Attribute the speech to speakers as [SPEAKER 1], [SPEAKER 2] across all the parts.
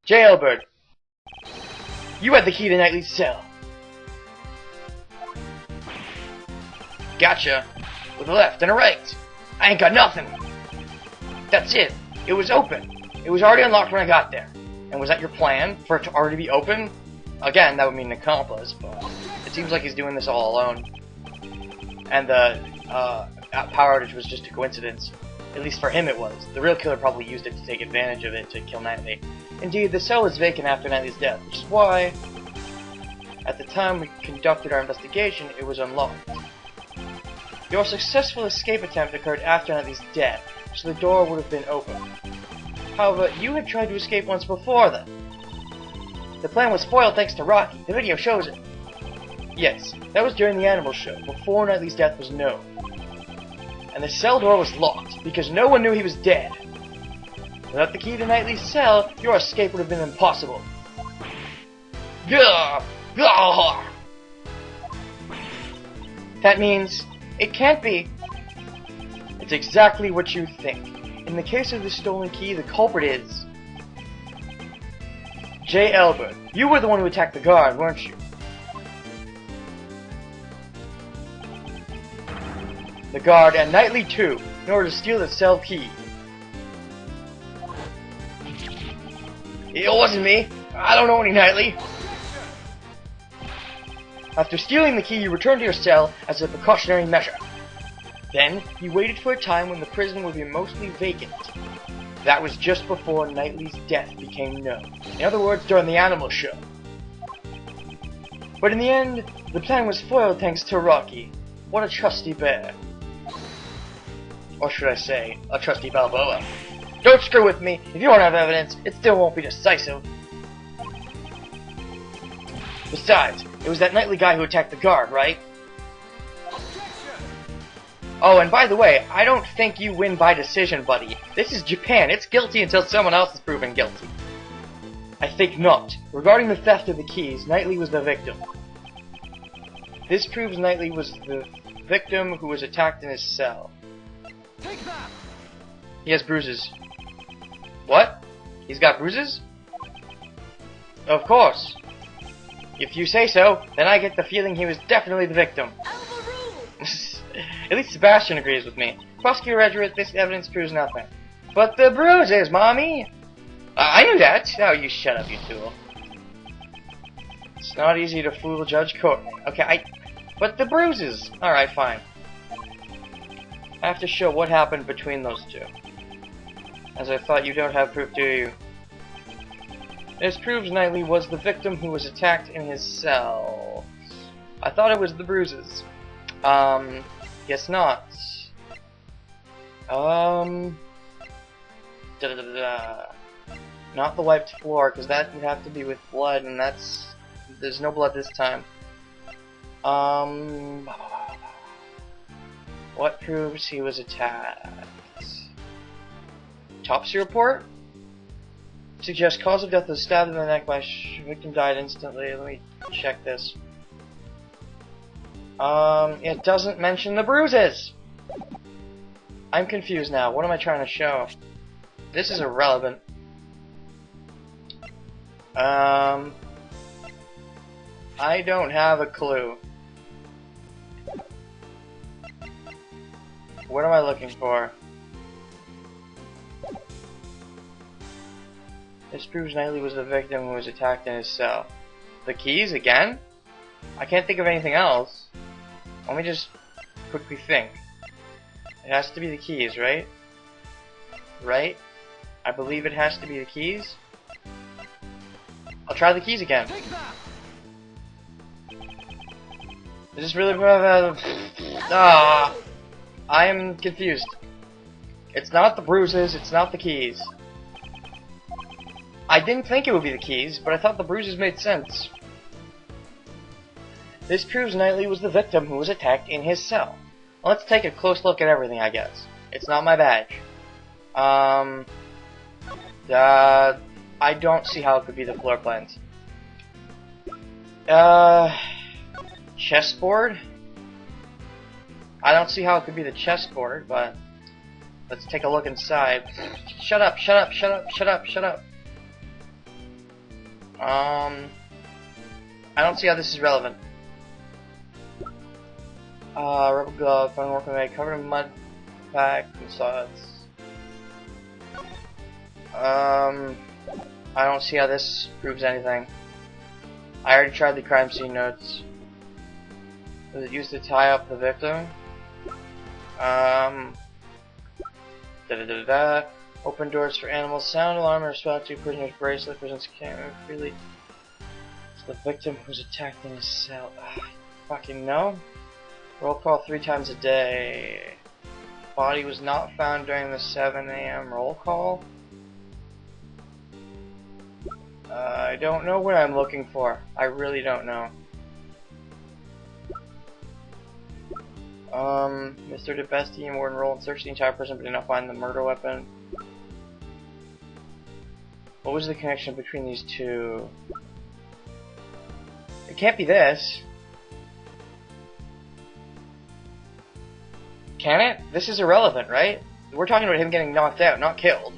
[SPEAKER 1] Jailbird, you had the key to Knightley's cell. Gotcha. With a left and a right. I ain't got nothing. That's it. It was open. It was already unlocked when I got there. And was that your plan? For it to already be open? Again, that would mean an accomplice, but it seems like he's doing this all alone. And the power outage was just a coincidence. At least for him it was. The real killer probably used it to take advantage of it to kill Knightley. Indeed, the cell was vacant after Knightley's death, which is why, at the time we conducted our investigation, it was unlocked. Your successful escape attempt occurred after Knightley's death, so the door would have been open. However, you had tried to escape once before then. The plan was foiled thanks to Rocky. The video shows it. Yes, that was during the animal show, before Knightley's death was known. And the cell door was locked, because no one knew he was dead. Without the key to Knightley's cell, your escape would have been impossible. That means it can't be. It's exactly what you think. In the case of the stolen key, the culprit is J. Elbert. You were the one who attacked the guard, weren't you? The guard and Knightley too, in order to steal the cell key. It wasn't me. I don't know any Knightley. After stealing the key, you returned to your cell as a precautionary measure. Then, you waited for a time when the prison would be mostly vacant. That was just before Knightley's death became known. In other words, during the animal show. But in the end, the plan was foiled thanks to Rocky. What a trusty bear. Or should I say, a trusty Balboa. Don't screw with me. If you don't have evidence, it still won't be decisive. Besides, it was that Knightley guy who attacked the guard, right? Oh, and by the way, I don't think you win by decision, buddy. This is Japan. It's guilty until someone else is proven guilty. I think not. Regarding the theft of the keys, Knightley was the victim. This proves Knightley was the victim who was attacked in his cell.
[SPEAKER 2] Take that.
[SPEAKER 1] He has bruises. What? He's got bruises? Of course. If you say so, then I get the feeling he was definitely the victim. At least Sebastian agrees with me. Prosecutor Edgeworth, this evidence proves nothing. But the bruises, Mommy! I knew that! Oh, you shut up, you tool. It's not easy to fool Judge Courtney. Okay, But the bruises! Alright, fine. I have to show what happened between those two. As I thought you don't have proof, do you? This proves Knightley was the victim who was attacked in his cell. I thought it was the bruises. Guess not. Not the wiped floor, because that would have to be with blood, and there's no blood this time. What proves he was attacked? Autopsy report? Suggests cause of death was stabbed in the neck by victim died instantly. Let me check this. It doesn't mention the bruises! I'm confused now. What am I trying to show? This is irrelevant. I don't have a clue. What am I looking for? This proves Knightley was the victim who was attacked in his cell. The keys again? I can't think of anything else. Let me just quickly think. It has to be the keys, right? Right? I believe it has to be the keys. I'll try the keys again. Is this really... I am confused. It's not the bruises, it's not the keys. I didn't think it would be the keys, but I thought the bruises made sense. This proves Knightley was the victim who was attacked in his cell. Well, let's take a close look at everything, I guess. It's not my badge. I don't see how it could be the floor plans. Chessboard? I don't see how it could be the chessboard, but let's take a look inside. Shut up, shut up, shut up, shut up, shut up. I don't see how this is relevant. Rubber glove, fine working made, covered in mud, pack, and sods. I don't see how this proves anything. I already tried the crime scene notes. Was it used to tie up the victim? Open doors for animals. Sound alarm in response to prisoner's bracelet. Prisoners can't move freely. The victim was attacked in his cell. Fucking no. Roll call 3 times a day. Body was not found during the 7 a.m. roll call. I don't know what I'm looking for. I really don't know. Mr. DeBesti and Warden rolled and searched the entire prison but did not find the murder weapon. What was the connection between these two? It can't be this. Can it? This is irrelevant, right? We're talking about him getting knocked out, not killed.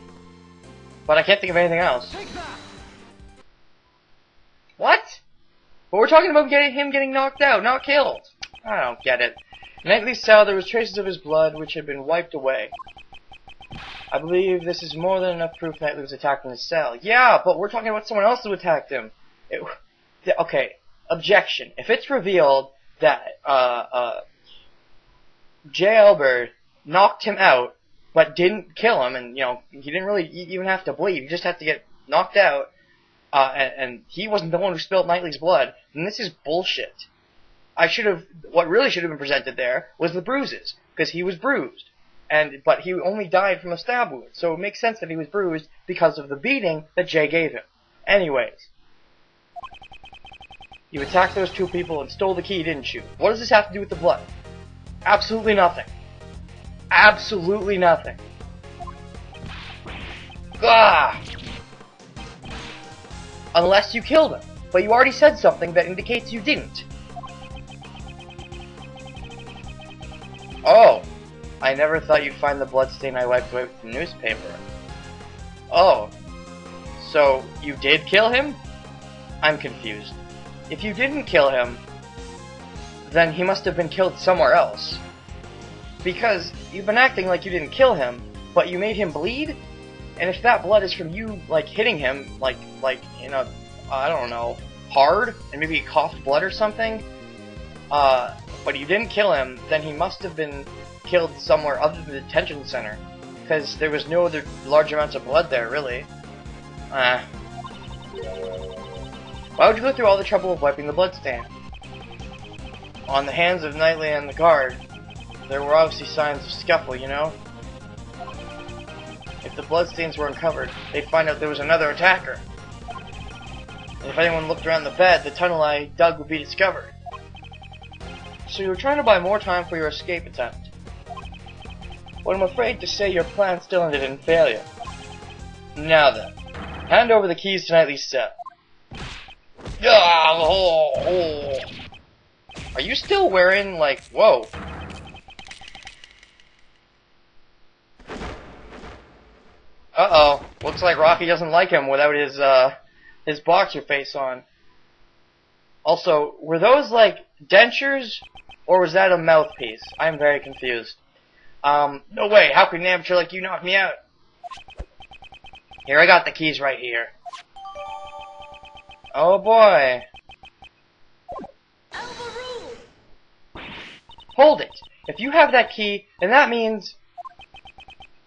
[SPEAKER 1] But I can't think of anything else. What? But we're talking about him getting knocked out, not killed. I don't get it. In Knightley's cell, there was traces of his blood, which had been wiped away. I believe this is more than enough proof Knightley was attacked in his cell. Yeah, but we're talking about someone else who attacked him. Okay, objection. If it's revealed that J. Albert knocked him out, but didn't kill him, and, you know, he didn't really even have to bleed, he just had to get knocked out, and he wasn't the one who spilled Knightley's blood, then this is bullshit. What really should have been presented there was the bruises, because he was bruised. But he only died from a stab wound, so it makes sense that he was bruised because of the beating that Jay gave him. Anyways. You attacked those 2 people and stole the key, didn't you? What does this have to do with the blood? Absolutely nothing. Absolutely nothing. Ah! Unless you killed him. But you already said something that indicates you didn't. Oh. I never thought you'd find the bloodstain I wiped away with the newspaper. Oh. So, you did kill him? I'm confused. If you didn't kill him, then he must have been killed somewhere else. Because you've been acting like you didn't kill him, but you made him bleed? And if that blood is from you, like, hitting him, like, you know, I don't know, hard, and maybe he coughed blood or something, but you didn't kill him, then he must have been killed somewhere other than the detention center. Because there was no other large amounts of blood there, really. Why would you go through all the trouble of wiping the bloodstain? On the hands of Knightley and the guard, there were obviously signs of scuffle, you know? If the bloodstains were uncovered, they'd find out there was another attacker. And if anyone looked around the bed, the tunnel I dug would be discovered. So you were trying to buy more time for your escape attempt. But I'm afraid to say your plan still ended in failure. Now then, hand over the keys to Knightley's cell. Are you still wearing, like, whoa. Uh-oh. Looks like Rocky doesn't like him without his boxer face on. Also, were those, like, dentures? Or was that a mouthpiece? I'm very confused. No way. How could an amateur like you knock me out? Here, I got the keys right here. Oh boy. Hold it. If you have that key, then that means...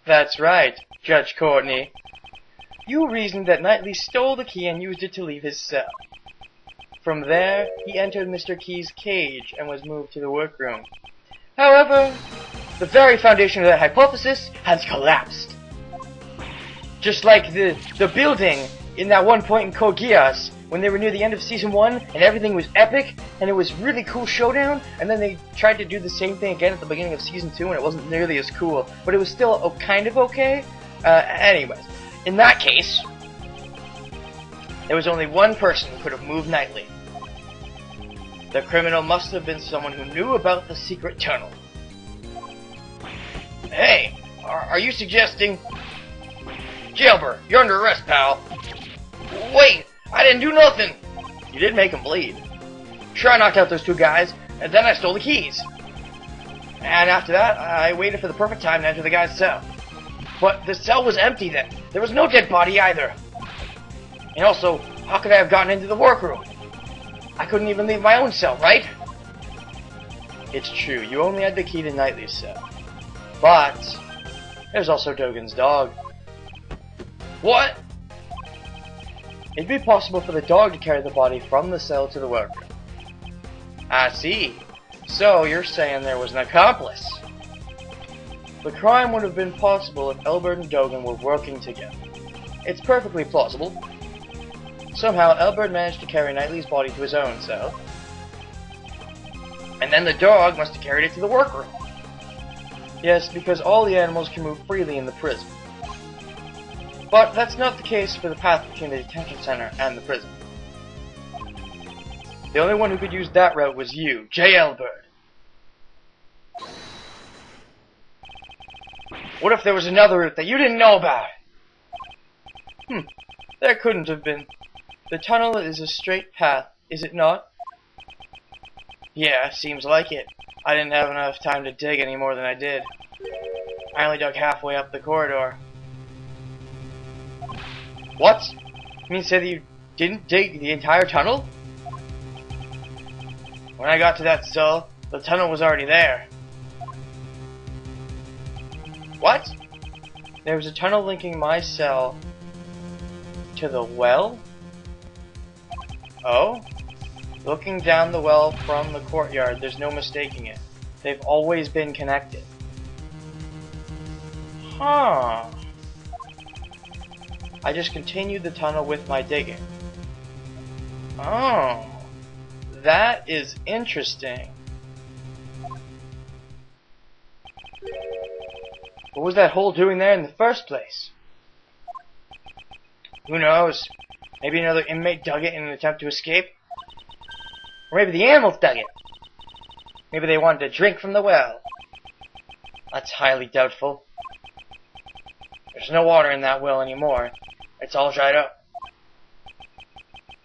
[SPEAKER 1] That's right, Judge Courtney. You reasoned that Knightley stole the key and used it to leave his cell. From there, he entered Mr. Key's cage and was moved to the workroom. However, the very foundation of that hypothesis has collapsed. Just like the building in that one point in Code Geass, when they were near the end of Season 1, and everything was epic, and it was really cool showdown, and then they tried to do the same thing again at the beginning of Season 2, and it wasn't nearly as cool, but it was still kind of okay. Anyways, in that case, there was only one person who could have moved Knightley. The criminal must have been someone who knew about the secret tunnel. Hey, are you suggesting... Jailbird, you're under arrest, pal. Wait, I didn't do nothing! You did make him bleed. Sure, I knocked out those two guys, and then I stole the keys. And after that, I waited for the perfect time to enter the guy's cell. But the cell was empty then. There was no dead body either. And also, how could I have gotten into the workroom? I couldn't even leave my own cell, right? It's true, you only had the key to Knightley's cell. But there's also Dogen's dog. What? It'd be possible for the dog to carry the body from the cell to the workroom. I see. So you're saying there was an accomplice. The crime would have been possible if Elbert and Dogen were working together. It's perfectly plausible. Somehow Elbert managed to carry Knightley's body to his own cell. And then the dog must have carried it to the workroom. Yes, because all the animals can move freely in the prison. But that's not the case for the path between the detention center and the prison. The only one who could use that route was you, J. Elbert. What if there was another route that you didn't know about? There couldn't have been. The tunnel is a straight path, is it not? Yeah, seems like it. I didn't have enough time to dig any more than I did. I only dug halfway up the corridor. What? You mean to say that you didn't dig the entire tunnel? When I got to that cell, the tunnel was already there. What? There was a tunnel linking my cell to the well? Oh? Looking down the well from the courtyard, there's no mistaking it. They've always been connected. Huh. I just continued the tunnel with my digging. Oh. That is interesting. What was that hole doing there in the first place? Who knows? Maybe another inmate dug it in an attempt to escape? Or maybe the animals dug it. Maybe they wanted to drink from the well. That's highly doubtful. There's no water in that well anymore. It's all dried up.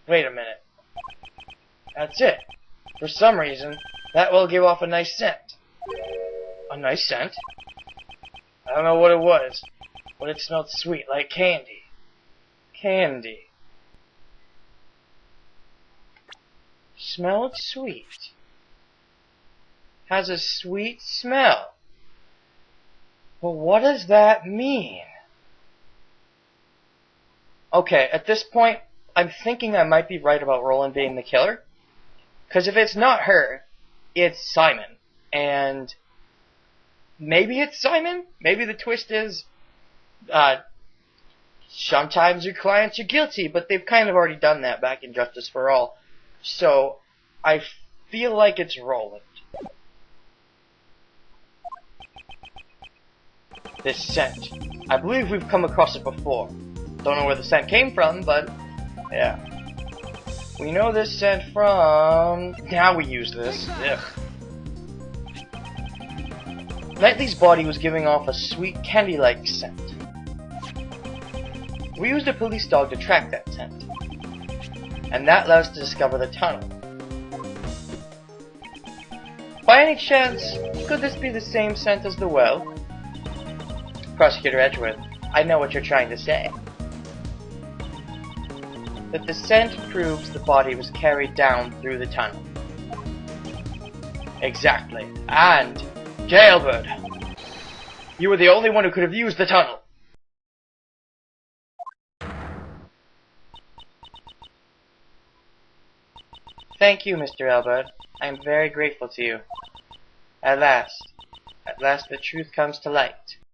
[SPEAKER 1] Wait a minute. That's it. For some reason, that well gave off a nice scent. A nice scent? I don't know what it was, but it smelled sweet, like candy. Candy. Smelled sweet. Has a sweet smell. But what does that mean? Okay, at this point, I'm thinking I might be right about Roland being the killer. Because if it's not her, it's Simon. And maybe it's Simon? Maybe the twist is, sometimes your clients are guilty, but they've kind of already done that back in Justice for All. So, I feel like it's Roland. This scent. I believe we've come across it before. Don't know where the scent came from, but yeah. We know this scent from... Now we use this. Ugh. Knightley's body was giving off a sweet candy-like scent. We used a police dog to track that scent. And that led us to discover the tunnel. By any chance, could this be the same scent as the well? Prosecutor Edgeworth, I know what you're trying to say. That the scent proves the body was carried down through the tunnel. Exactly. And, Jailbird, you were the only one who could have used the tunnel. Thank you, Mr. Albert. I am very grateful to you. At last the truth comes to light.